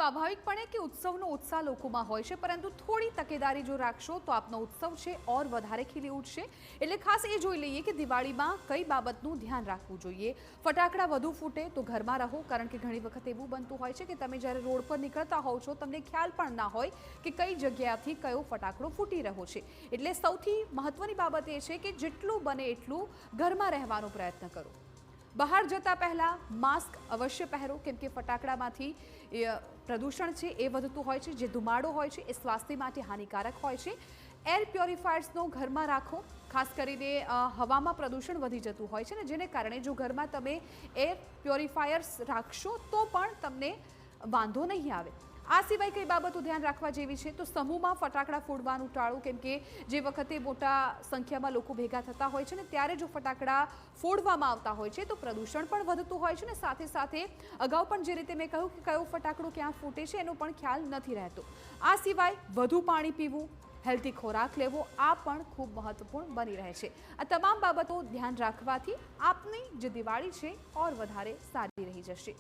સ્વાભાવિકપણે કે ઉત્સવનો ઉત્સાહ લોકોમાં હોય છે, પરંતુ થોડી તકેદારી જો રાખશો તો આપનો ઉત્સવ છે ઓર વધારે ખીલી ઉઠશે। એટલે ખાસ એ જોઈ લઈએ કે દિવાળીમાં કઈ બાબતનું ધ્યાન રાખવું જોઈએ। ફટાકડા વધુ ફૂટે તો ઘરમાં રહો, કારણ કે ઘણી વખત એવું બનતું હોય છે કે તમે જ્યારે રોડ પર નીકળતા હોવ છો તમને ખ્યાલ પણ ના હોય કે કઈ જગ્યાથી કયો ફટાકડો ફૂટી રહ્યો છે। એટલે સૌથી મહત્વની બાબત એ છે કે જેટલું બને એટલું ઘરમાં રહેવાનો પ્રયત્ન કરો। બહાર જતા પહેલા માસ્ક અવશ્ય પહેરો, કેમ કે ફટાકડામાંથી પ્રદૂષણ છે એ વધતું હોય છે, જે ધુમાડો હોય છે એ સ્વાસ્થ્ય માટે હાનિકારક હોય છે। એર પ્યોરિફાયર્સનો ઘરમાં રાખો, ખાસ કરીને હવામાં પ્રદૂષણ વધી જતું હોય છે ને, જેને કારણે જો ઘરમાં તમે એર પ્યોરિફાયર્સ રાખશો તો પણ તમને વાંધો નહીં આવે। આ સિવાય કઈ બાબતો ધ્યાન રાખવા જેવી છે તો સમૂહમાં ફટાકડા ફોડવાનું ટાળો, કેમ કે જે વખતે મોટા સંખ્યામાં લોકો ભેગા થતા હોય છે ને ત્યારે જો ફટાકડા ફોડવામાં આવતા હોય છે તો પ્રદૂષણ પણ વધતું હોય છે ને સાથે સાથે અગાઉ પણ જે રીતે મેં કહ્યું કે કયો ફટાકડો ક્યાં ફૂટે છે એનો પણ ખ્યાલ નથી રહેતો। આ સિવાય વધુ પાણી પીવું, હેલ્ધી ખોરાક લેવો આ પણ ખૂબ મહત્વપૂર્ણ બની રહે છે। આ તમામ બાબતો ધ્યાન રાખવાથી આપની જે દિવાળી છે ઓર વધારે સારી રહી જશે।